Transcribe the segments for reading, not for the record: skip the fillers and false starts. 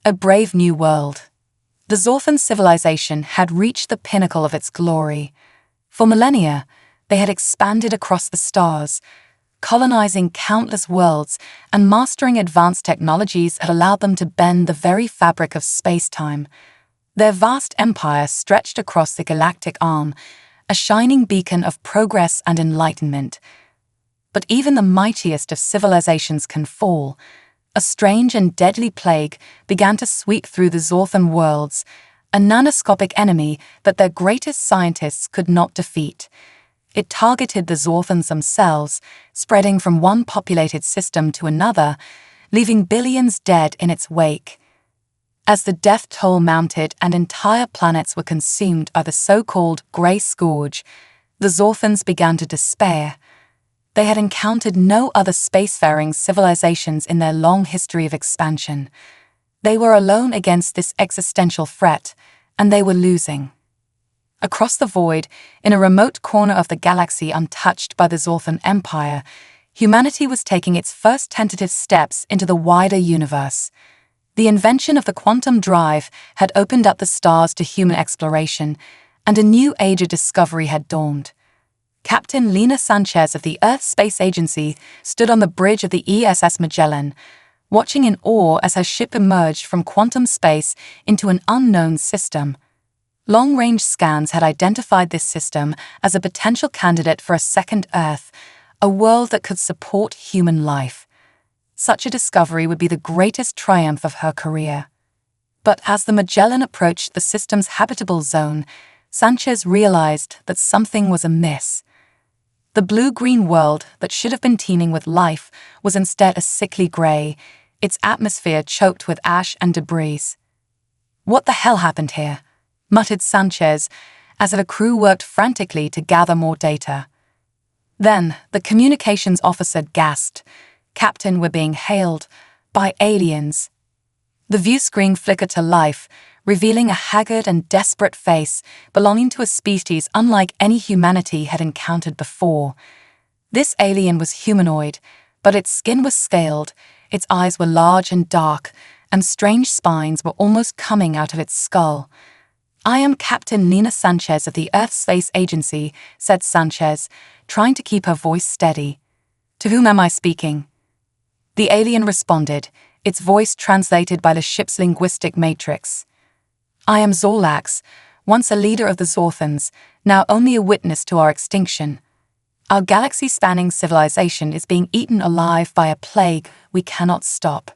A brave new world. The Zorthan civilization had reached the pinnacle of its glory. For millennia, they had expanded across the stars, colonizing countless worlds and mastering advanced technologies that allowed them to bend the very fabric of space-time. Their vast empire stretched across the galactic arm, a shining beacon of progress and enlightenment. But even the mightiest of civilizations can fall. A strange and deadly plague began to sweep through the Zorthan worlds, a nanoscopic enemy that their greatest scientists could not defeat. It targeted the Zorthans themselves, spreading from one populated system to another, leaving billions dead in its wake. As the death toll mounted and entire planets were consumed by the so-called Grey Scourge, the Zorthans began to despair. They had encountered no other spacefaring civilizations in their long history of expansion. They were alone against this existential threat, and they were losing. Across the void, in a remote corner of the galaxy untouched by the Zorthan Empire, humanity was taking its first tentative steps into the wider universe. The invention of the quantum drive had opened up the stars to human exploration, and a new age of discovery had dawned. Captain Lena Sanchez of the Earth Space Agency stood on the bridge of the ESS Magellan, watching in awe as her ship emerged from quantum space into an unknown system. Long-range scans had identified this system as a potential candidate for a second Earth, a world that could support human life. Such a discovery would be the greatest triumph of her career. But as the Magellan approached the system's habitable zone, Sanchez realized that something was amiss. The blue-green world that should have been teeming with life was instead a sickly gray, its atmosphere choked with ash and debris. "What the hell happened here?" muttered Sanchez, as the crew worked frantically to gather more data. Then the communications officer gasped. "Captain, we're being hailed by aliens." The view screen flickered to life, revealing a haggard and desperate face belonging to a species unlike any humanity had encountered before. This alien was humanoid, but its skin was scaled, its eyes were large and dark, and strange spines were almost coming out of its skull. "I am Captain Lena Sanchez of the Earth Space Agency," said Sanchez, trying to keep her voice steady. "To whom am I speaking?" The alien responded, its voice translated by the ship's linguistic matrix. "I am Zorlax, once a leader of the Zorthans, now only a witness to our extinction. Our galaxy-spanning civilization is being eaten alive by a plague we cannot stop.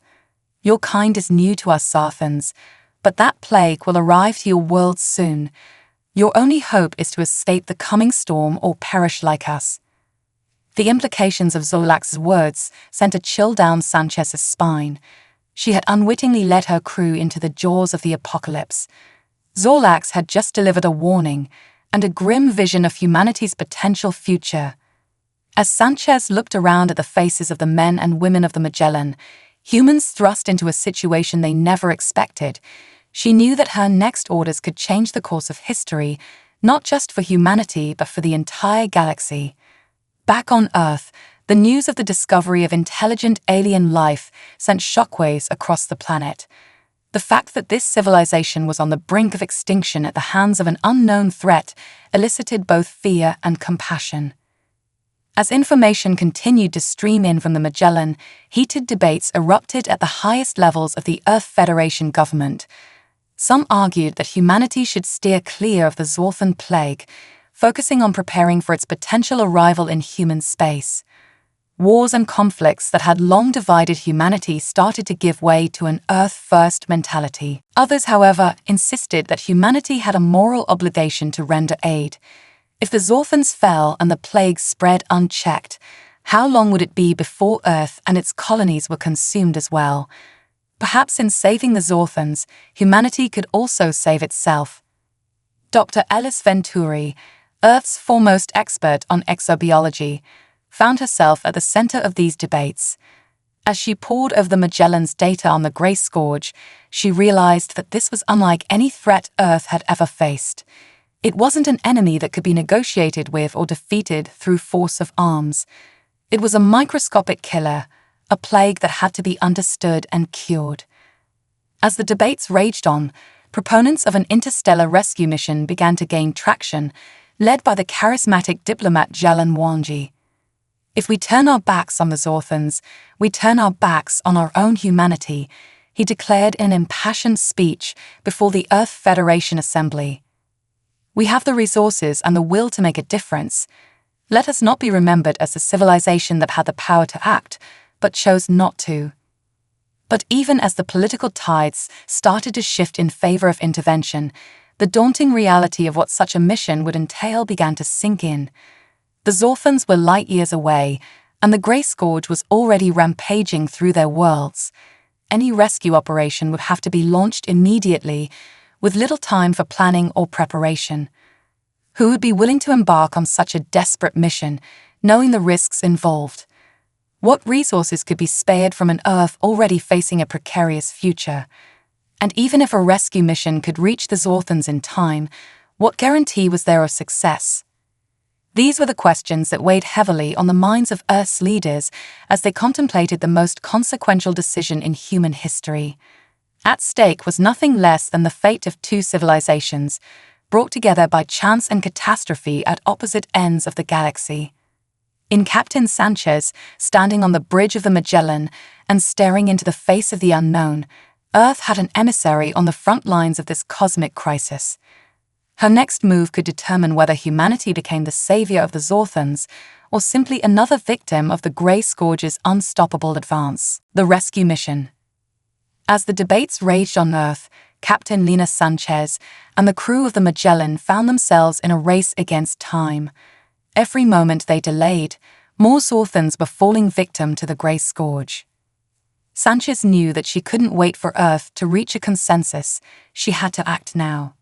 Your kind is new to us Zorthans, but that plague will arrive to your world soon. Your only hope is to escape the coming storm or perish like us." The implications of Zorlax's words sent a chill down Sanchez's spine. She had unwittingly led her crew into the jaws of the apocalypse. Zorlax had just delivered a warning and a grim vision of humanity's potential future. As Sanchez looked around at the faces of the men and women of the Magellan, humans thrust into a situation they never expected, she knew that her next orders could change the course of history, not just for humanity but for the entire galaxy. Back on Earth, the news of the discovery of intelligent alien life sent shockwaves across the planet. The fact that this civilization was on the brink of extinction at the hands of an unknown threat elicited both fear and compassion. As information continued to stream in from the Magellan, heated debates erupted at the highest levels of the Earth Federation government. Some argued that humanity should steer clear of the Zorthan plague, focusing on preparing for its potential arrival in human space. Wars and conflicts that had long divided humanity started to give way to an Earth-first mentality. Others, however, insisted that humanity had a moral obligation to render aid. If the Zorthans fell and the plague spread unchecked, how long would it be before Earth and its colonies were consumed as well? Perhaps in saving the Zorthans, humanity could also save itself. Dr. Alice Venturi, Earth's foremost expert on exobiology, found herself at the center of these debates. As she pored over the Magellan's data on the Grey Scourge, she realized that this was unlike any threat Earth had ever faced. It wasn't an enemy that could be negotiated with or defeated through force of arms. It was a microscopic killer, a plague that had to be understood and cured. As the debates raged on, proponents of an interstellar rescue mission began to gain traction, led by the charismatic diplomat Jalan Wangi. "If we turn our backs on the Zorthans, we turn our backs on our own humanity," he declared in an impassioned speech before the Earth Federation Assembly. "We have the resources and the will to make a difference. Let us not be remembered as the civilization that had the power to act, but chose not to." But even as the political tides started to shift in favor of intervention, the daunting reality of what such a mission would entail began to sink in. The Zorthans were light years away, and the Grey Scourge was already rampaging through their worlds. Any rescue operation would have to be launched immediately, with little time for planning or preparation. Who would be willing to embark on such a desperate mission, knowing the risks involved? What resources could be spared from an Earth already facing a precarious future? And even if a rescue mission could reach the Zorthans in time, what guarantee was there of success? These were the questions that weighed heavily on the minds of Earth's leaders as they contemplated the most consequential decision in human history. At stake was nothing less than the fate of two civilizations, brought together by chance and catastrophe at opposite ends of the galaxy. In Captain Sanchez, standing on the bridge of the Magellan and staring into the face of the unknown, Earth had an emissary on the front lines of this cosmic crisis. Her next move could determine whether humanity became the savior of the Zorthans or simply another victim of the Grey Scourge's unstoppable advance. The rescue mission. As the debates raged on Earth, Captain Lina Sanchez and the crew of the Magellan found themselves in a race against time. Every moment they delayed, more Zorthans were falling victim to the Grey Scourge. Sanchez knew that she couldn't wait for Earth to reach a consensus. She had to act now.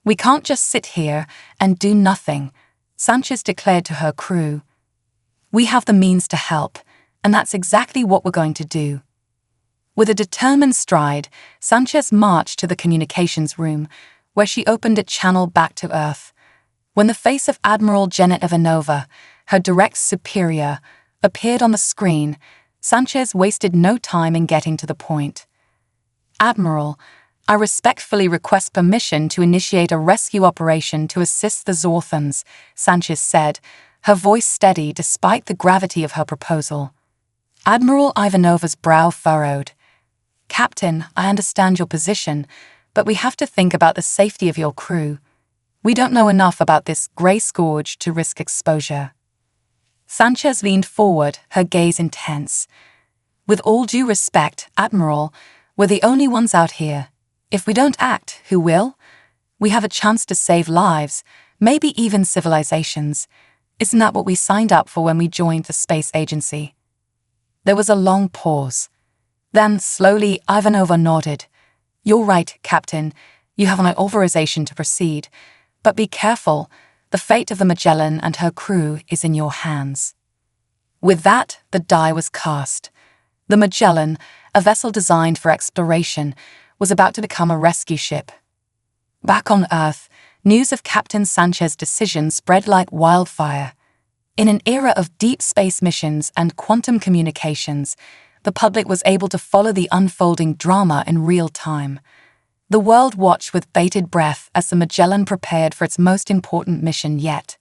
"We can't just sit here and do nothing," Sanchez declared to her crew. "We have the means to help, and that's exactly what we're going to do." With a determined stride, Sanchez marched to the communications room, where she opened a channel back to Earth. When the face of Admiral Janet Ivanova, her direct superior, appeared on the screen, Sanchez wasted no time in getting to the point. "Admiral, I respectfully request permission to initiate a rescue operation to assist the Zorthans," Sanchez said, her voice steady despite the gravity of her proposal. Admiral Ivanova's brow furrowed. "Captain, I understand your position, but we have to think about the safety of your crew. We don't know enough about this Grey Scourge to risk exposure." Sanchez leaned forward, her gaze intense. "With all due respect, Admiral, we're the only ones out here. If we don't act, who will? We have a chance to save lives, maybe even civilizations. Isn't that what we signed up for when we joined the space agency?" There was a long pause. Then, slowly, Ivanova nodded. "You're right, Captain. You have my authorization to proceed. But be careful. The fate of the Magellan and her crew is in your hands." With that, the die was cast. The Magellan, a vessel designed for exploration, was about to become a rescue ship. Back on Earth, news of Captain Sanchez's decision spread like wildfire. In an era of deep space missions and quantum communications, the public was able to follow the unfolding drama in real time. The world watched with bated breath as the Magellan prepared for its most important mission yet.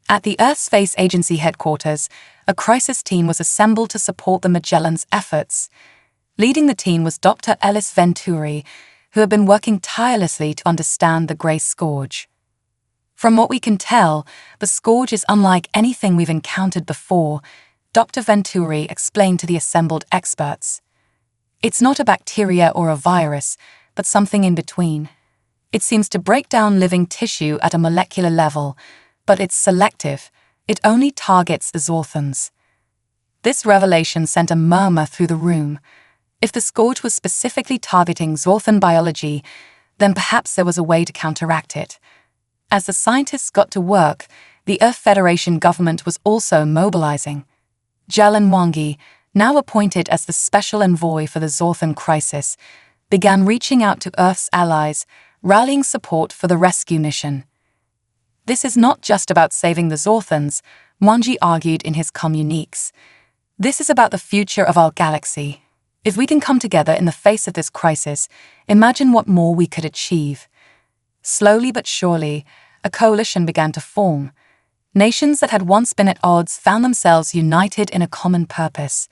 At the Earth Space Agency headquarters, a crisis team was assembled to support the Magellan's efforts. Leading the team was Dr. Ellis Venturi, who had been working tirelessly to understand the Grey Scourge. "From what we can tell, the Scourge is unlike anything we've encountered before," Dr. Venturi explained to the assembled experts. "It's not a bacteria or a virus, but something in between. It seems to break down living tissue at a molecular level, but it's selective. It only targets the Zorthans." This revelation sent a murmur through the room. If the Scourge was specifically targeting Zorthan biology, then perhaps there was a way to counteract it. As the scientists got to work, the Earth Federation government was also mobilizing. Jalan Wangi, now appointed as the special envoy for the Zorthan crisis, began reaching out to Earth's allies, rallying support for the rescue mission. "This is not just about saving the Zorthans," Wangi argued in his communiques. "This is about the future of our galaxy. If we can come together in the face of this crisis, imagine what more we could achieve. Slowly but surely, a coalition began to form. Nations that had once been at odds found themselves united in a common purpose.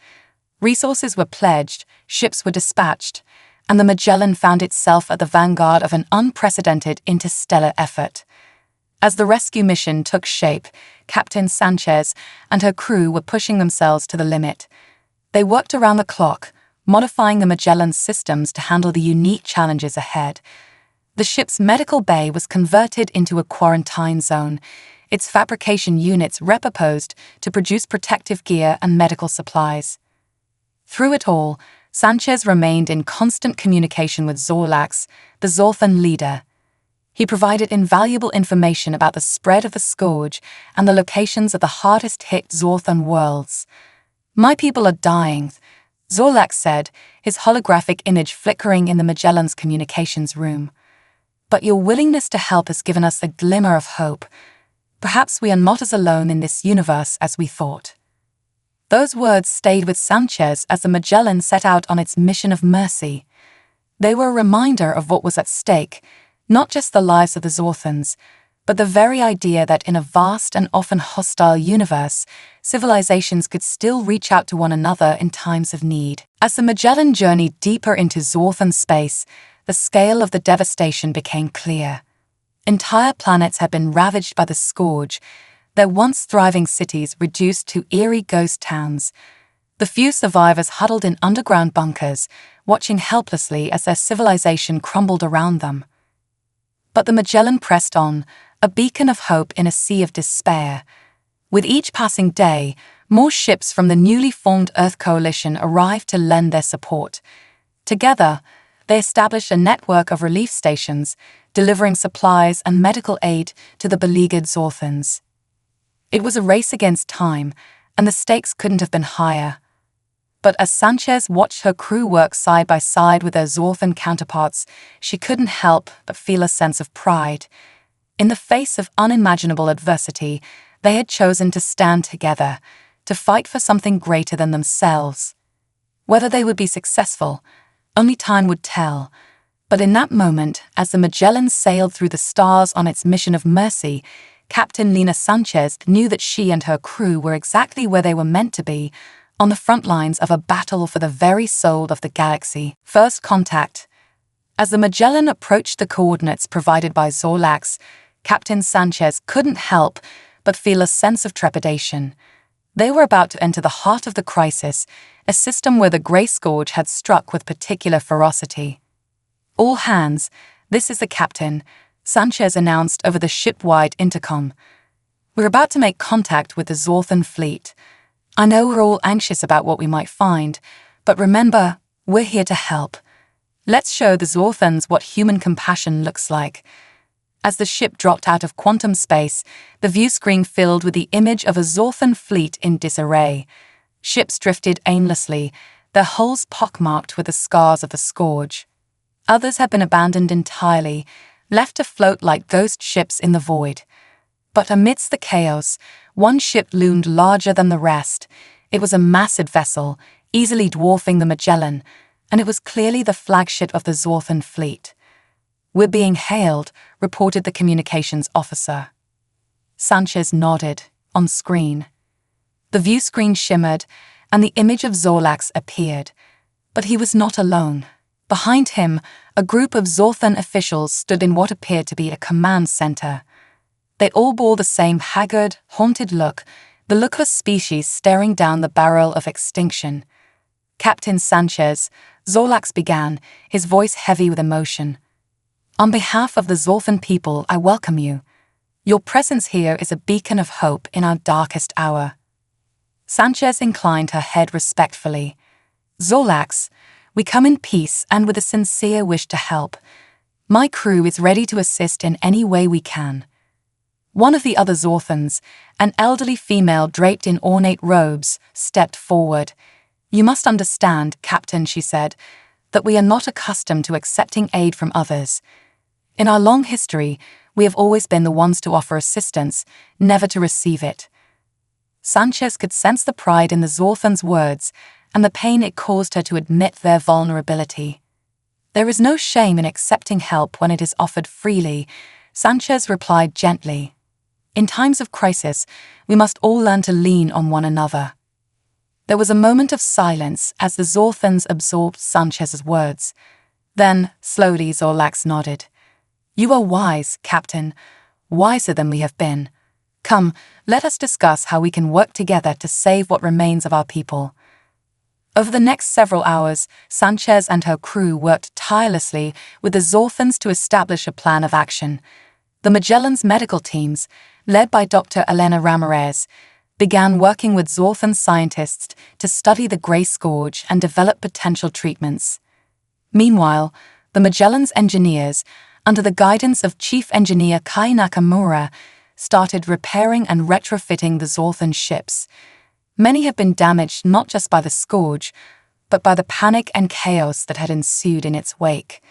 Resources were pledged, ships were dispatched, and the Magellan found itself at the vanguard of an unprecedented interstellar effort. As the rescue mission took shape, Captain Sanchez and her crew were pushing themselves to the limit. They worked around the clock, modifying the Magellan's systems to handle the unique challenges ahead. The ship's medical bay was converted into a quarantine zone, its fabrication units repurposed to produce protective gear and medical supplies. Through it all, Sanchez remained in constant communication with Zorlax, the Zorthan leader. He provided invaluable information about the spread of the scourge and the locations of the hardest-hit Zorthan worlds. "My people are dying," Zorlax said, his holographic image flickering in the Magellan's communications room. "But your willingness to help has given us a glimmer of hope. Perhaps we are not as alone in this universe as we thought." Those words stayed with Sanchez as the Magellan set out on its mission of mercy. They were a reminder of what was at stake, not just the lives of the Zorthans, but the very idea that in a vast and often hostile universe, civilizations could still reach out to one another in times of need. As the Magellan journeyed deeper into Zorthan space, the scale of the devastation became clear. Entire planets had been ravaged by the scourge, their once thriving cities reduced to eerie ghost towns. The few survivors huddled in underground bunkers, watching helplessly as their civilization crumbled around them. But the Magellan pressed on, a beacon of hope in a sea of despair. With each passing day, more ships from the newly formed Earth Coalition arrived to lend their support. Together, they established a network of relief stations, delivering supplies and medical aid to the beleaguered Zorthans. It was a race against time, and the stakes couldn't have been higher. But as Sanchez watched her crew work side by side with their Zorthan counterparts, she couldn't help but feel a sense of pride. In the face of unimaginable adversity, they had chosen to stand together, to fight for something greater than themselves. Whether they would be successful, only time would tell. But in that moment, as the Magellan sailed through the stars on its mission of mercy, Captain Lina Sanchez knew that she and her crew were exactly where they were meant to be, on the front lines of a battle for the very soul of the galaxy. First contact. As the Magellan approached the coordinates provided by Zorlax, Captain Sanchez couldn't help but feel a sense of trepidation. They were about to enter the heart of the crisis, a system where the Grey Scourge had struck with particular ferocity. "All hands, this is the captain," Sanchez announced over the ship-wide intercom. "We're about to make contact with the Zorthan fleet. I know we're all anxious about what we might find, but remember, we're here to help. Let's show the Zorthans what human compassion looks like." As the ship dropped out of quantum space, the view screen filled with the image of a Zorthan fleet in disarray. Ships drifted aimlessly, their hulls pockmarked with the scars of the scourge. Others had been abandoned entirely, left to float like ghost ships in the void. But amidst the chaos, one ship loomed larger than the rest. It was a massive vessel, easily dwarfing the Magellan, and it was clearly the flagship of the Zorthan fleet. "We're being hailed," reported the communications officer. Sanchez nodded, on screen. The view screen shimmered, and the image of Zorlax appeared. But he was not alone. Behind him, a group of Zorthan officials stood in what appeared to be a command center. They all bore the same haggard, haunted look, the look of a species staring down the barrel of extinction. "Captain Sanchez," Zorlax began, his voice heavy with emotion. "On behalf of the Zorthan people, I welcome you. Your presence here is a beacon of hope in our darkest hour." Sanchez inclined her head respectfully. "Zorlax, we come in peace and with a sincere wish to help. My crew is ready to assist in any way we can." One of the other Zorthans, an elderly female draped in ornate robes, stepped forward. "You must understand, Captain," she said, "that we are not accustomed to accepting aid from others. In our long history, we have always been the ones to offer assistance, never to receive it." Sanchez could sense the pride in the Zorthan's words, and the pain it caused her to admit their vulnerability. "There is no shame in accepting help when it is offered freely," Sanchez replied gently. "In times of crisis, we must all learn to lean on one another." There was a moment of silence as the Zorthans absorbed Sanchez's words. Then, slowly, Zorlax nodded. "You are wise, Captain, wiser than we have been. Come, let us discuss how we can work together to save what remains of our people." Over the next several hours, Sanchez and her crew worked tirelessly with the Zorthans to establish a plan of action. The Magellan's medical teams, led by Dr. Elena Ramirez, began working with Zorthan scientists to study the Grey Scourge and develop potential treatments. Meanwhile, the Magellan's engineers, under the guidance of Chief Engineer Kai Nakamura, started repairing and retrofitting the Zorthan ships. Many have been damaged not just by the Scourge, but by the panic and chaos that had ensued in its wake.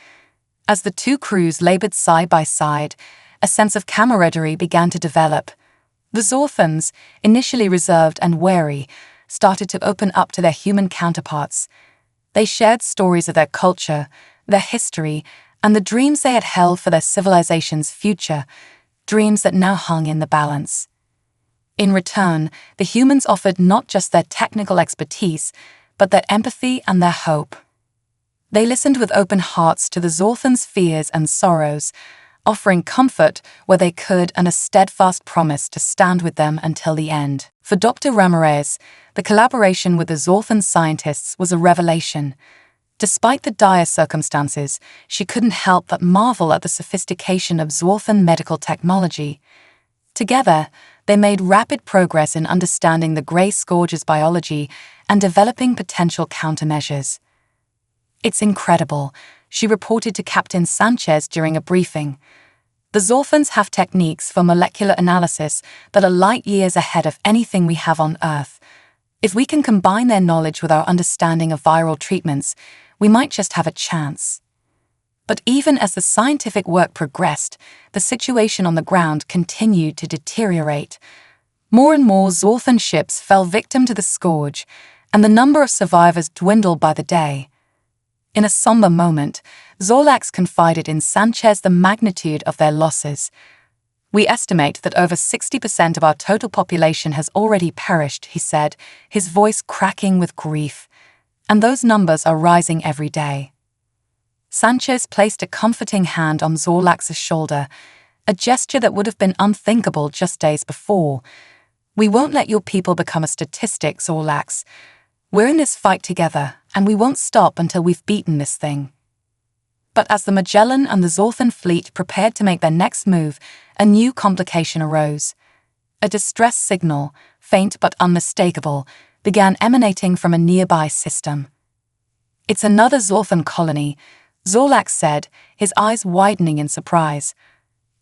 As the two crews labored side by side, a sense of camaraderie began to develop. The Zorthans, initially reserved and wary, started to open up to their human counterparts. They shared stories of their culture, their history, and the dreams they had held for their civilization's future, dreams that now hung in the balance. In return, the humans offered not just their technical expertise, but their empathy and their hope. They listened with open hearts to the Zorthans' fears and sorrows, offering comfort where they could and a steadfast promise to stand with them until the end. For Dr. Ramirez, the collaboration with the Zorthan scientists was a revelation. Despite the dire circumstances, she couldn't help but marvel at the sophistication of Zorthan medical technology. Together, they made rapid progress in understanding the Grey Scourge's biology and developing potential countermeasures. "It's incredible," she reported to Captain Sanchez during a briefing. "The Zorthans have techniques for molecular analysis that are light years ahead of anything we have on Earth. If we can combine their knowledge with our understanding of viral treatments, we might just have a chance." But even as the scientific work progressed, the situation on the ground continued to deteriorate. More and more Zorthan ships fell victim to the Scourge, and the number of survivors dwindled by the day. In a somber moment, Zorlax confided in Sanchez the magnitude of their losses. "We estimate that over 60% of our total population has already perished," he said, his voice cracking with grief. "And those numbers are rising every day." Sanchez placed a comforting hand on Zorlax's shoulder, a gesture that would have been unthinkable just days before. "We won't let your people become a statistic, Zorlax. We're in this fight together, and we won't stop until we've beaten this thing." But as the Magellan and the Zorthan fleet prepared to make their next move, a new complication arose. A distress signal, faint but unmistakable, began emanating from a nearby system. "It's another Zorthan colony," Zorlax said, his eyes widening in surprise.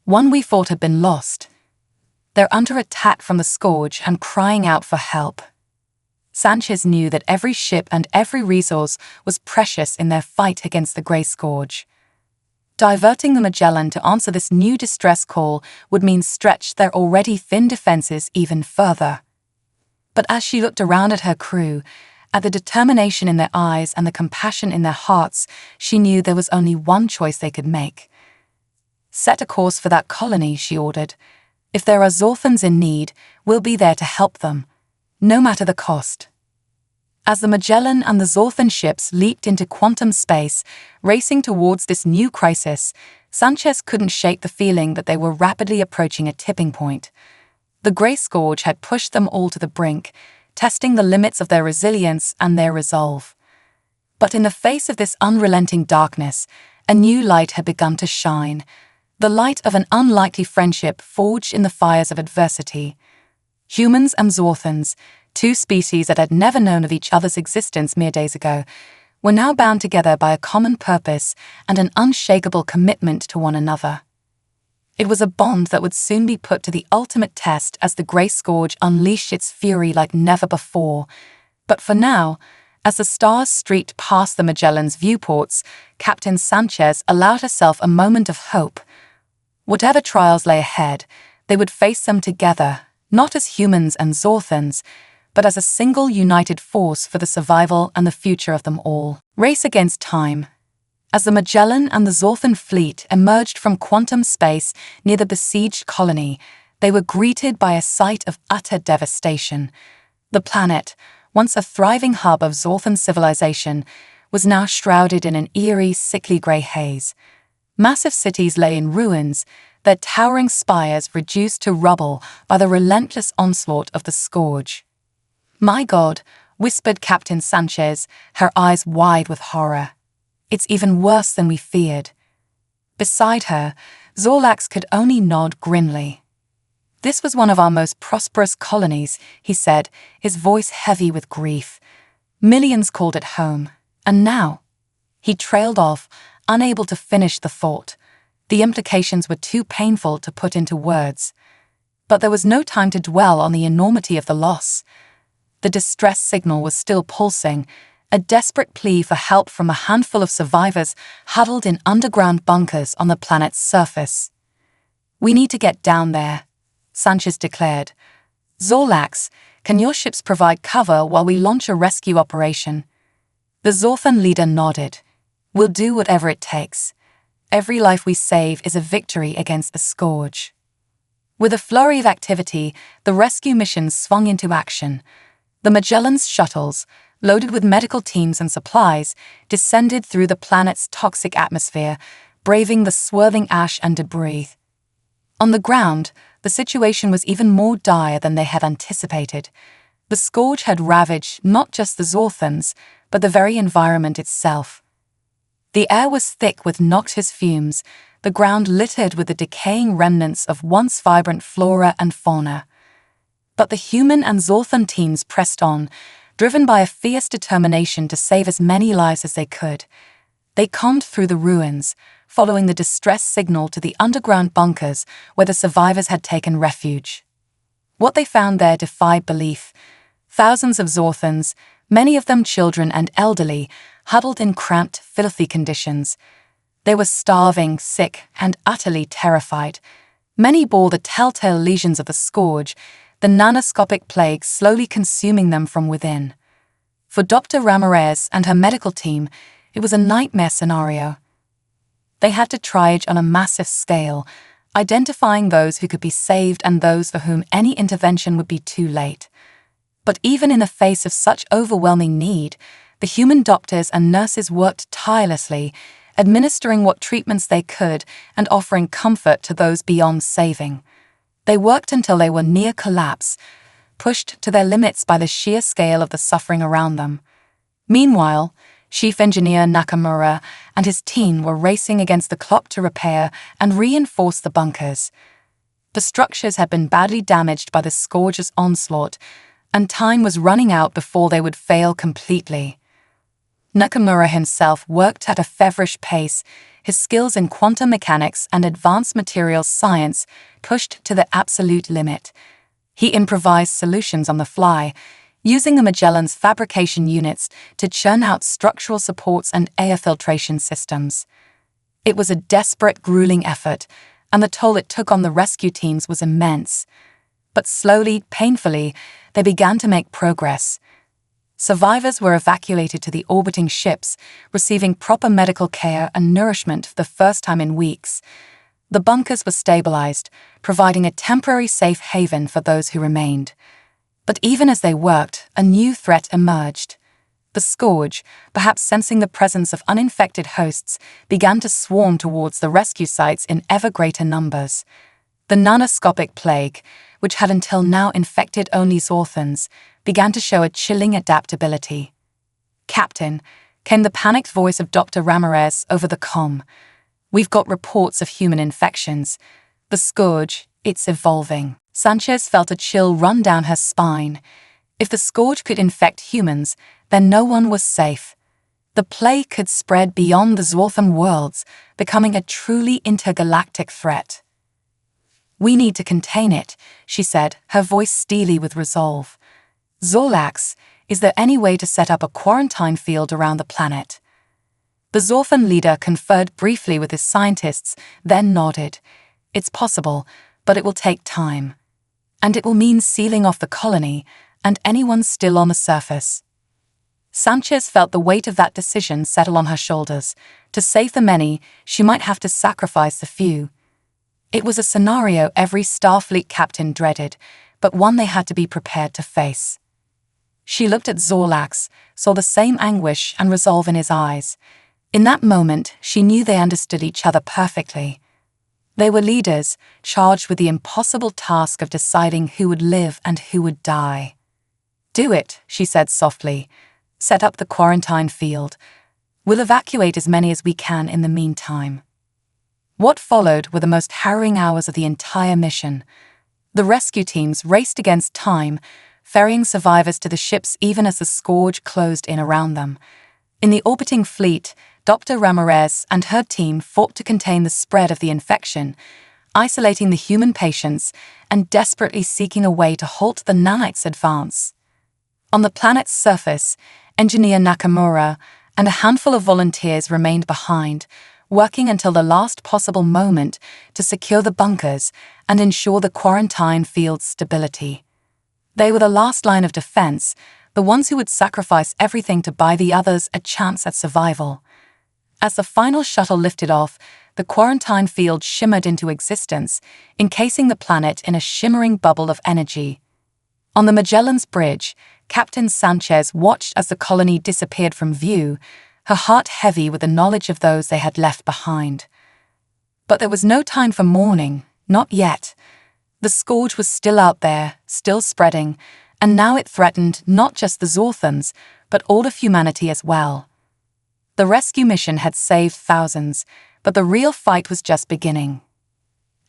"One we thought had been lost. They're under attack from the Scourge and crying out for help." Sanchez knew that every ship and every resource was precious in their fight against the Grey Scourge. Diverting the Magellan to answer this new distress call would mean stretch their already thin defenses even further. But as she looked around at her crew, at the determination in their eyes and the compassion in their hearts, she knew there was only one choice they could make. "Set a course for that colony," she ordered. "If there are Zorthans in need, we'll be there to help them, no matter the cost." As the Magellan and the Zorthan ships leaped into quantum space, racing towards this new crisis, Sanchez couldn't shake the feeling that they were rapidly approaching a tipping point. The Grey Scourge had pushed them all to the brink, testing the limits of their resilience and their resolve. But in the face of this unrelenting darkness, a new light had begun to shine, the light of an unlikely friendship forged in the fires of adversity. Humans and Zorthans, two species that had never known of each other's existence mere days ago, were now bound together by a common purpose and an unshakable commitment to one another. It was a bond that would soon be put to the ultimate test as the Grey Scourge unleashed its fury like never before. But for now, as the stars streaked past the Magellan's viewports, Captain Sanchez allowed herself a moment of hope. Whatever trials lay ahead, they would face them together, not as humans and Zorthans, but as a single united force for the survival and the future of them all. Race against time. As the Magellan and the Zorthan fleet emerged from quantum space near the besieged colony, they were greeted by a sight of utter devastation. The planet, once a thriving hub of Zorthan civilization, was now shrouded in an eerie, sickly grey haze. Massive cities lay in ruins, their towering spires reduced to rubble by the relentless onslaught of the scourge. "My God," whispered Captain Sanchez, her eyes wide with horror. "It's even worse than we feared." Beside her, Zorlax could only nod grimly. "This was one of our most prosperous colonies," he said, his voice heavy with grief. "Millions called it home. And now?" He trailed off, unable to finish the thought. The implications were too painful to put into words. But there was no time to dwell on the enormity of the loss. The distress signal was still pulsing, a desperate plea for help from a handful of survivors huddled in underground bunkers on the planet's surface. "We need to get down there," Sanchez declared. "Zorlax, can your ships provide cover while we launch a rescue operation?" The Zorthan leader nodded. "We'll do whatever it takes. Every life we save is a victory against the scourge." With a flurry of activity, the rescue mission swung into action. The Magellan's shuttles, loaded with medical teams and supplies, descended through the planet's toxic atmosphere, braving the swirling ash and debris. On the ground, the situation was even more dire than they had anticipated. The scourge had ravaged not just the Zorthans, but the very environment itself. The air was thick with noxious fumes, the ground littered with the decaying remnants of once vibrant flora and fauna. But the human and Zorthan teams pressed on, driven by a fierce determination to save as many lives as they could. They combed through the ruins, following the distress signal to the underground bunkers where the survivors had taken refuge. What they found there defied belief. Thousands of Zorthans, many of them children and elderly, huddled in cramped, filthy conditions. They were starving, sick, and utterly terrified. Many bore the telltale lesions of the scourge, the nanoscopic plague slowly consuming them from within. For Dr. Ramirez and her medical team, it was a nightmare scenario. They had to triage on a massive scale, identifying those who could be saved and those for whom any intervention would be too late. But even in the face of such overwhelming need, the human doctors and nurses worked tirelessly, administering what treatments they could and offering comfort to those beyond saving. They worked until they were near collapse, pushed to their limits by the sheer scale of the suffering around them. Meanwhile, Chief Engineer Nakamura and his team were racing against the clock to repair and reinforce the bunkers. The structures had been badly damaged by the scourge's onslaught, and time was running out before they would fail completely. Nakamura himself worked at a feverish pace, his skills in quantum mechanics and advanced materials science pushed to the absolute limit. He improvised solutions on the fly, using the Magellan's fabrication units to churn out structural supports and air filtration systems. It was a desperate, grueling effort, and the toll it took on the rescue teams was immense. But slowly, painfully, they began to make progress. Survivors were evacuated to the orbiting ships, receiving proper medical care and nourishment for the first time in weeks. The bunkers were stabilized, providing a temporary safe haven for those who remained. But even as they worked, a new threat emerged. The scourge, perhaps sensing the presence of uninfected hosts, began to swarm towards the rescue sites in ever greater numbers. The nanoscopic plague, which had until now infected only Zorthans, began to show a chilling adaptability. "Captain," came the panicked voice of Dr. Ramirez over the comm. "We've got reports of human infections. The scourge, it's evolving." Sanchez felt a chill run down her spine. If the scourge could infect humans, then no one was safe. The plague could spread beyond the Zorthan worlds, becoming a truly intergalactic threat. "We need to contain it," she said, her voice steely with resolve. "Zorlax, is there any way to set up a quarantine field around the planet?" The Zorthan leader conferred briefly with his scientists, then nodded. "It's possible, but it will take time. And it will mean sealing off the colony, and anyone still on the surface. Sanchez felt the weight of that decision settle on her shoulders. To save the many, she might have to sacrifice the few. It was a scenario every Starfleet captain dreaded, but one they had to be prepared to face. She looked at Zorlax, saw the same anguish and resolve in his eyes. In that moment, she knew they understood each other perfectly. They were leaders, charged with the impossible task of deciding who would live and who would die. "Do it," she said softly. "Set up the quarantine field. We'll evacuate as many as we can in the meantime." What followed were the most harrowing hours of the entire mission. The rescue teams raced against time, ferrying survivors to the ships even as the scourge closed in around them. In the orbiting fleet, Dr. Ramirez and her team fought to contain the spread of the infection, isolating the human patients and desperately seeking a way to halt the nanites' advance. On the planet's surface, Engineer Nakamura and a handful of volunteers remained behind, working until the last possible moment to secure the bunkers and ensure the quarantine field's stability. They were the last line of defense, the ones who would sacrifice everything to buy the others a chance at survival. As the final shuttle lifted off, the quarantine field shimmered into existence, encasing the planet in a shimmering bubble of energy. On the Magellan's bridge, Captain Sanchez watched as the colony disappeared from view, her heart heavy with the knowledge of those they had left behind. But there was no time for mourning, not yet. The scourge was still out there, still spreading, and now it threatened not just the Zorthans, but all of humanity as well. The rescue mission had saved thousands, but the real fight was just beginning.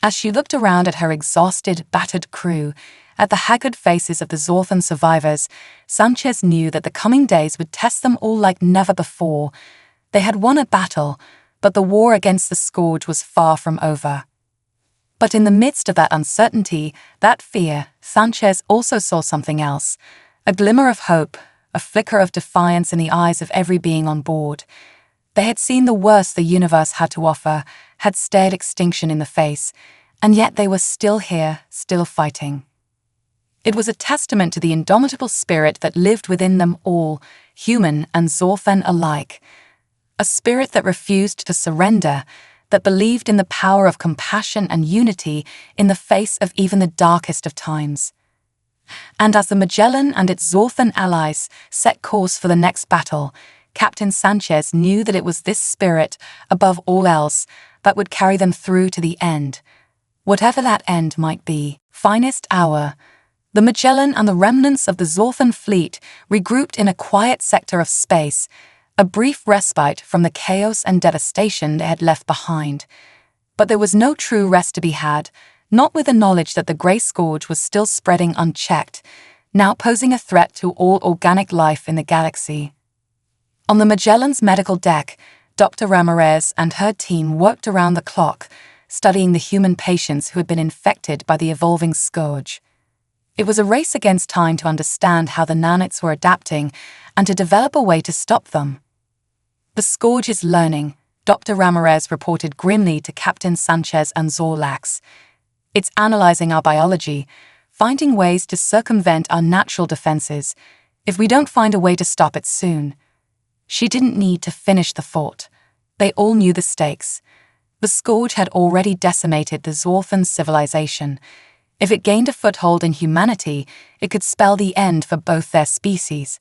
As she looked around at her exhausted, battered crew, at the haggard faces of the Zorthan survivors, Sanchez knew that the coming days would test them all like never before. They had won a battle, but the war against the scourge was far from over. But in the midst of that uncertainty, that fear, Sanchez also saw something else, a glimmer of hope, a flicker of defiance in the eyes of every being on board. They had seen the worst the universe had to offer, had stared extinction in the face, and yet they were still here, still fighting. It was a testament to the indomitable spirit that lived within them all, human and Zorthan alike. A spirit that refused to surrender, that believed in the power of compassion and unity in the face of even the darkest of times. And as the Magellan and its Zorthan allies set course for the next battle, Captain Sanchez knew that it was this spirit, above all else, that would carry them through to the end. Whatever that end might be, finest hour. The Magellan and the remnants of the Zorthan fleet regrouped in a quiet sector of space, a brief respite from the chaos and devastation they had left behind. But there was no true rest to be had, not with the knowledge that the Grey Scourge was still spreading unchecked, now posing a threat to all organic life in the galaxy. On the Magellan's medical deck, Dr. Ramirez and her team worked around the clock, studying the human patients who had been infected by the evolving scourge. It was a race against time to understand how the nanites were adapting and to develop a way to stop them. "The scourge is learning," Dr. Ramirez reported grimly to Captain Sanchez and Zorlax. "It's analyzing our biology, finding ways to circumvent our natural defenses, if we don't find a way to stop it soon." She didn't need to finish the thought. They all knew the stakes. The scourge had already decimated the Zorthan civilization. If it gained a foothold in humanity, it could spell the end for both their species.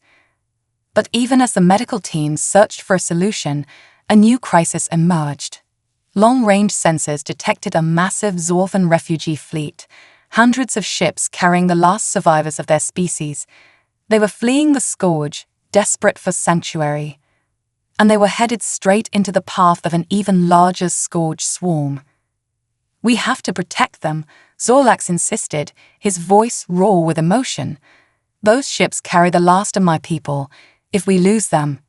But even as the medical teams searched for a solution, a new crisis emerged. Long-range sensors detected a massive Zorthan refugee fleet, hundreds of ships carrying the last survivors of their species. They were fleeing the scourge, desperate for sanctuary. And they were headed straight into the path of an even larger scourge swarm. "We have to protect them," Zorlax insisted, his voice raw with emotion. "Those ships carry the last of my people. If we lose them..."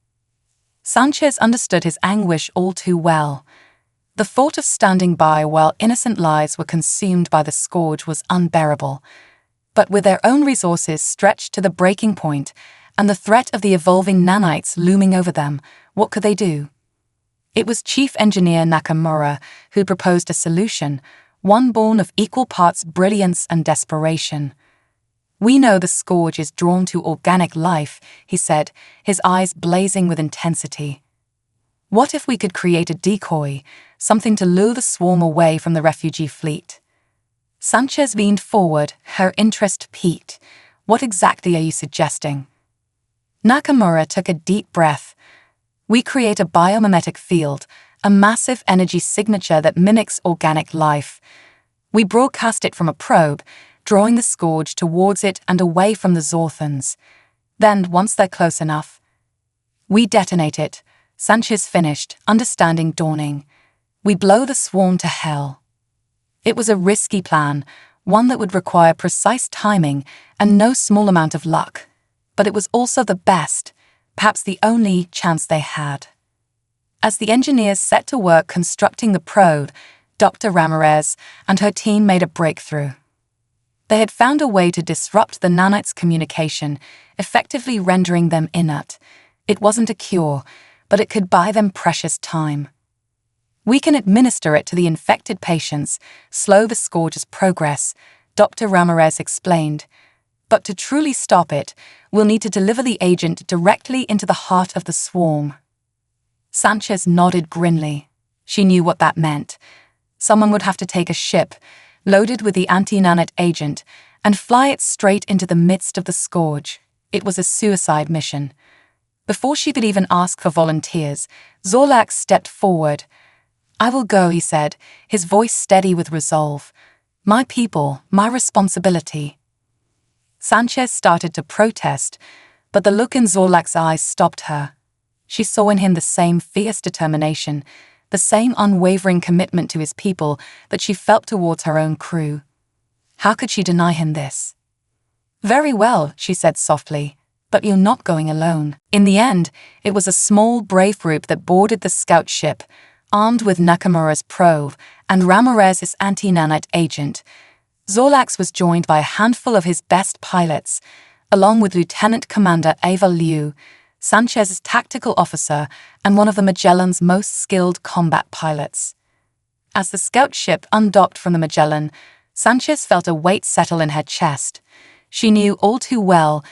Sanchez understood his anguish all too well. The thought of standing by while innocent lives were consumed by the scourge was unbearable. But with their own resources stretched to the breaking point, and the threat of the evolving nanites looming over them, what could they do? It was Chief Engineer Nakamura who proposed a solution, one born of equal parts brilliance and desperation. "We know the scourge is drawn to organic life," he said, his eyes blazing with intensity. "What if we could create a decoy, something to lure the swarm away from the refugee fleet?" Sanchez leaned forward, her interest piqued. "What exactly are you suggesting?" Nakamura took a deep breath. "We create a biomimetic field, a massive energy signature that mimics organic life. We broadcast it from a probe, drawing the scourge towards it and away from the Zorthans. Then, once they're close enough, we detonate it," Sanchez finished, understanding dawning. "We blow the swarm to hell." It was a risky plan, one that would require precise timing and no small amount of luck. But it was also the best, perhaps the only, chance they had. As the engineers set to work constructing the probe, Dr. Ramirez and her team made a breakthrough. They had found a way to disrupt the nanites' communication, effectively rendering them inert. It wasn't a cure, but it could buy them precious time. "We can administer it to the infected patients, slow the scourge's progress," Dr. Ramirez explained. "But to truly stop it, we'll need to deliver the agent directly into the heart of the swarm." Sanchez nodded grimly. She knew what that meant. Someone would have to take a ship, loaded with the anti-nanite agent, and fly it straight into the midst of the scourge. It was a suicide mission. Before she could even ask for volunteers, Zorlax stepped forward. "I will go," he said, his voice steady with resolve. "My people, my responsibility." Sanchez started to protest, but the look in Zorlax's eyes stopped her. She saw in him the same fierce determination, the same unwavering commitment to his people that she felt towards her own crew. How could she deny him this? "Very well," she said softly, "but you're not going alone." In the end, it was a small, brave group that boarded the scout ship, armed with Nakamura's probe and Ramirez's anti-nanite agent. Zorlax was joined by a handful of his best pilots, along with Lieutenant Commander Ava Liu, Sanchez's tactical officer and one of the Magellan's most skilled combat pilots. As the scout ship undocked from the Magellan, Sanchez felt a weight settle in her chest. She knew all too well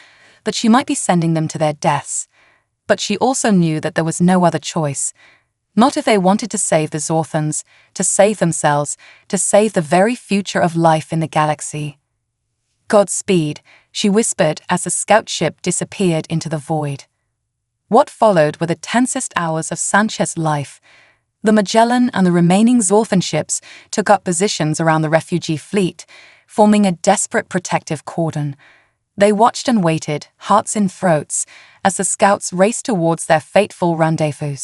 that she might be sending them to their deaths, but she also knew that there was no other choice. Not if they wanted to save the Zorthans, to save themselves, to save the very future of life in the galaxy. "Godspeed," she whispered as the scout ship disappeared into the void. What followed were the tensest hours of Sanchez's life. The Magellan and the remaining Zorthan ships took up positions around the refugee fleet, forming a desperate protective cordon. They watched and waited, hearts in throats, as the scouts raced towards their fateful rendezvous.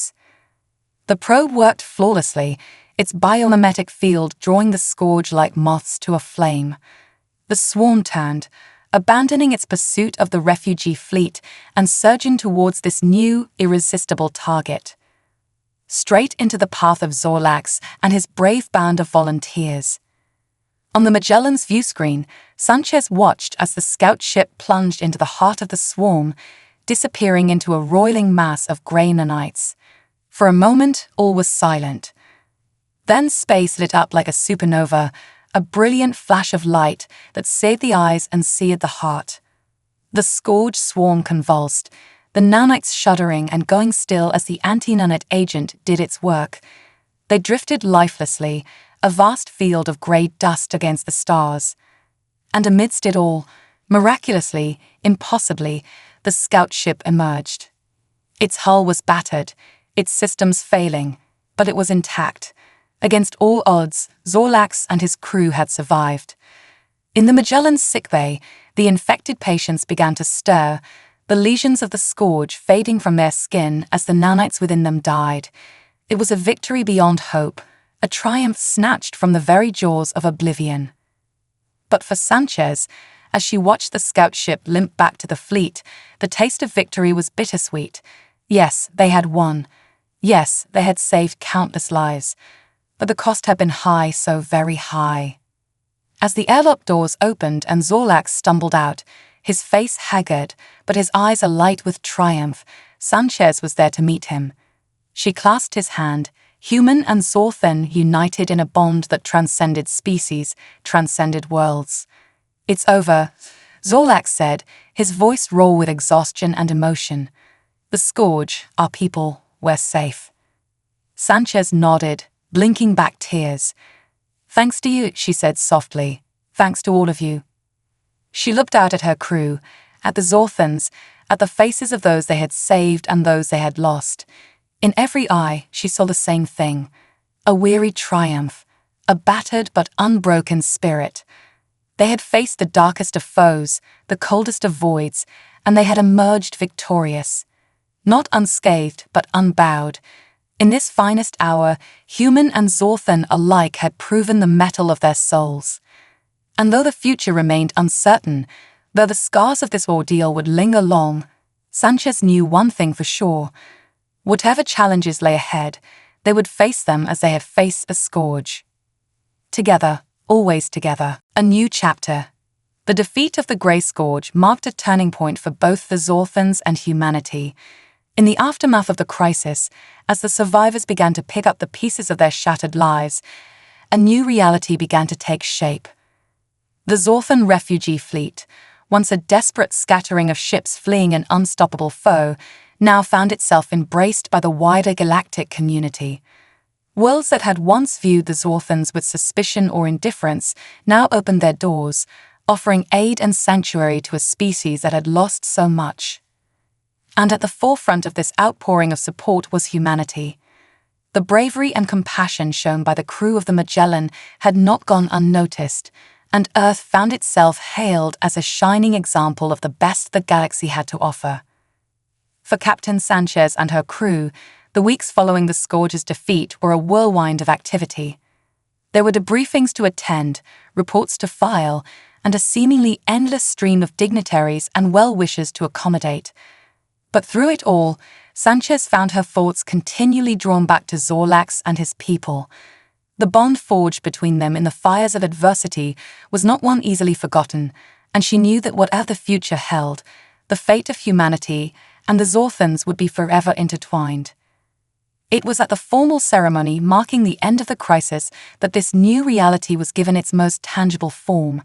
The probe worked flawlessly, its biomimetic field drawing the scourge like moths to a flame. The swarm turned, abandoning its pursuit of the refugee fleet and surging towards this new, irresistible target. Straight into the path of Zorlax and his brave band of volunteers. On the Magellan's viewscreen, Sanchez watched as the scout ship plunged into the heart of the swarm, disappearing into a roiling mass of grey nanites. For a moment, all was silent. Then space lit up like a supernova, a brilliant flash of light that saved the eyes and seared the heart. The scourge swarm convulsed, the nanites shuddering and going still as the anti-nanite agent did its work. They drifted lifelessly, a vast field of grey dust against the stars. And amidst it all, miraculously, impossibly, the scout ship emerged. Its hull was battered, its systems failing, but it was intact. Against all odds, Zorlax and his crew had survived. In the Magellan's sickbay, the infected patients began to stir, the lesions of the scourge fading from their skin as the nanites within them died. It was a victory beyond hope, a triumph snatched from the very jaws of oblivion. But for Sanchez, as she watched the scout ship limp back to the fleet, the taste of victory was bittersweet. Yes, they had won. Yes, they had saved countless lives. But the cost had been high, so very high. As the airlock doors opened and Zorlax stumbled out, his face haggard, but his eyes alight with triumph, Sanchez was there to meet him. She clasped his hand, human and Zorthan united in a bond that transcended species, transcended worlds. "It's over," Zorlax said, his voice raw with exhaustion and emotion. "The Scourge, our people, we're safe." Sanchez nodded, blinking back tears. "Thanks to you," she said softly. "Thanks to all of you." She looked out at her crew, at the Zorthans, at the faces of those they had saved and those they had lost. In every eye, she saw the same thing: a weary triumph, a battered but unbroken spirit. They had faced the darkest of foes, the coldest of voids, and they had emerged victorious. Not unscathed, but unbowed. In this finest hour, human and Zorthan alike had proven the mettle of their souls. And though the future remained uncertain, though the scars of this ordeal would linger long, Sanchez knew one thing for sure: whatever challenges lay ahead, they would face them as they had faced a scourge. Together, always together. A new chapter. The defeat of the Grey Scourge marked a turning point for both the Zorthans and humanity. In the aftermath of the crisis, as the survivors began to pick up the pieces of their shattered lives, a new reality began to take shape. The Zorthan refugee fleet, once a desperate scattering of ships fleeing an unstoppable foe, now found itself embraced by the wider galactic community. Worlds that had once viewed the Zorthans with suspicion or indifference now opened their doors, offering aid and sanctuary to a species that had lost so much. And at the forefront of this outpouring of support was humanity. The bravery and compassion shown by the crew of the Magellan had not gone unnoticed, and Earth found itself hailed as a shining example of the best the galaxy had to offer. For Captain Sanchez and her crew, the weeks following the Scourge's defeat were a whirlwind of activity. There were debriefings to attend, reports to file, and a seemingly endless stream of dignitaries and well-wishers to accommodate. But through it all, Sanchez found her thoughts continually drawn back to Zorlax and his people. The bond forged between them in the fires of adversity was not one easily forgotten, and she knew that whatever the future held, the fate of humanity and the Zorthans would be forever intertwined. It was at the formal ceremony marking the end of the crisis that this new reality was given its most tangible form.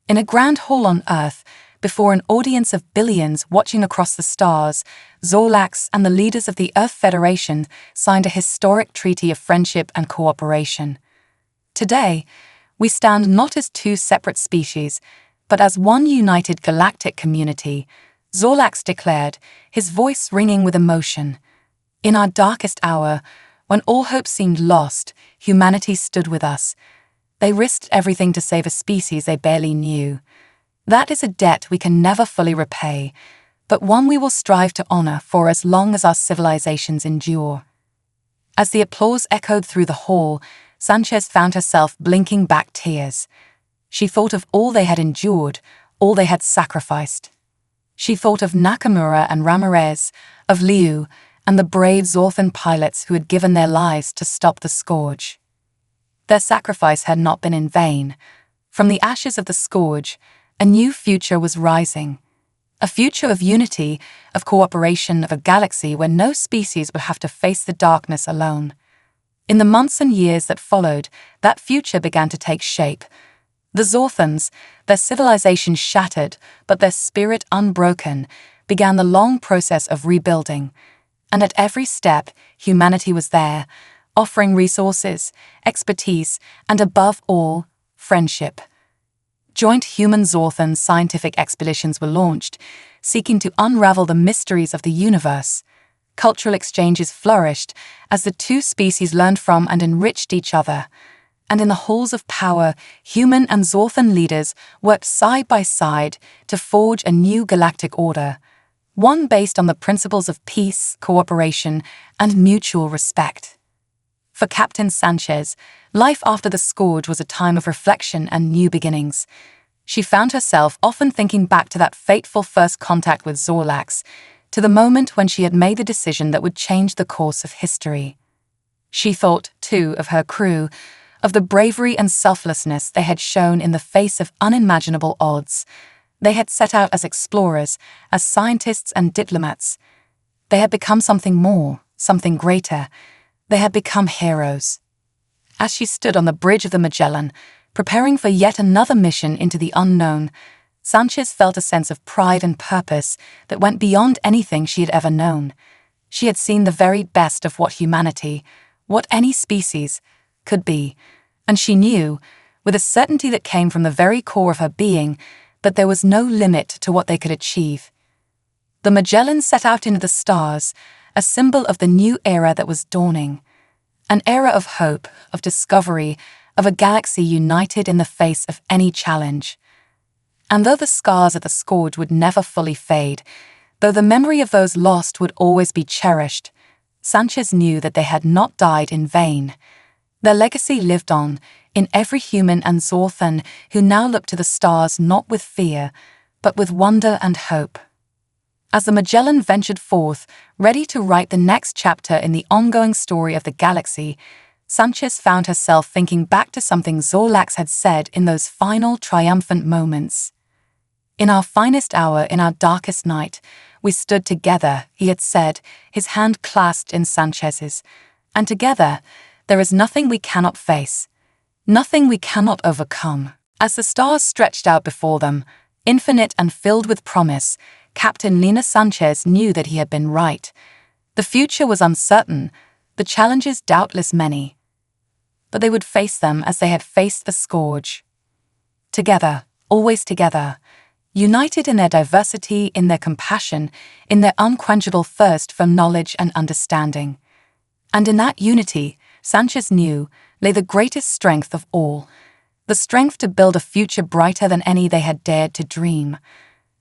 In a grand hall on Earth, before an audience of billions watching across the stars, Zorlax and the leaders of the Earth Federation signed a historic treaty of friendship and cooperation. Today, we stand not as two separate species, but as one united galactic community, Zorlax declared, his voice ringing with emotion. "In our darkest hour, when all hope seemed lost, humanity stood with us. They risked everything to save a species they barely knew. That is a debt we can never fully repay, but one we will strive to honor for as long as our civilizations endure." As the applause echoed through the hall, Sanchez found herself blinking back tears. She thought of all they had endured, all they had sacrificed. She thought of Nakamura and Ramirez, of Liu, and the brave Zorthan pilots who had given their lives to stop the Scourge. Their sacrifice had not been in vain. From the ashes of the Scourge, a new future was rising. A future of unity, of cooperation, of a galaxy where no species would have to face the darkness alone. In the months and years that followed, that future began to take shape. The Zorthans, their civilization shattered, but their spirit unbroken, began the long process of rebuilding. And at every step, humanity was there, offering resources, expertise, and above all, friendship. Joint human-Zorthan scientific expeditions were launched, seeking to unravel the mysteries of the universe. Cultural exchanges flourished as the two species learned from and enriched each other. And in the halls of power, human and Zorthan leaders worked side by side to forge a new galactic order, one based on the principles of peace, cooperation, and mutual respect. For Captain Sanchez, life after the Scourge was a time of reflection and new beginnings. She found herself often thinking back to that fateful first contact with Zorlax, to the moment when she had made the decision that would change the course of history. She thought, too, of her crew, of the bravery and selflessness they had shown in the face of unimaginable odds. They had set out as explorers, as scientists and diplomats. They had become something more, something greater. They had become heroes. As she stood on the bridge of the Magellan, preparing for yet another mission into the unknown, Sanchez felt a sense of pride and purpose that went beyond anything she had ever known. She had seen the very best of what humanity, what any species, could be, and she knew, with a certainty that came from the very core of her being, that there was no limit to what they could achieve. The Magellan set out into the stars, a symbol of the new era that was dawning. An era of hope, of discovery, of a galaxy united in the face of any challenge. And though the scars at the scourge would never fully fade, though the memory of those lost would always be cherished, Sanchez knew that they had not died in vain. Their legacy lived on, in every human and Zorthan who now looked to the stars not with fear, but with wonder and hope. As the Magellan ventured forth, ready to write the next chapter in the ongoing story of the galaxy, Sanchez found herself thinking back to something Zorlax had said in those final triumphant moments. "In our finest hour, in our darkest night, we stood together," he had said, his hand clasped in Sanchez's, "and together there is nothing we cannot face, nothing we cannot overcome." As the stars stretched out before them, infinite and filled with promise, Captain Lena Sanchez knew that he had been right. The future was uncertain, the challenges doubtless many. But they would face them as they had faced the scourge. Together, always together, united in their diversity, in their compassion, in their unquenchable thirst for knowledge and understanding. And in that unity, Sanchez knew, lay the greatest strength of all, the strength to build a future brighter than any they had dared to dream,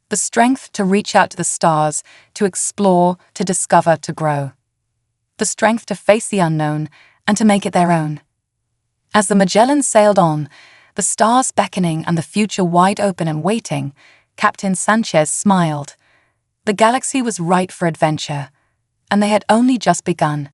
the strength to reach out to the stars, to explore, to discover, to grow, the strength to face the unknown and to make it their own. As the Magellan sailed on, the stars beckoning and the future wide open and waiting, Captain Sanchez smiled. The galaxy was ripe for adventure, and they had only just begun.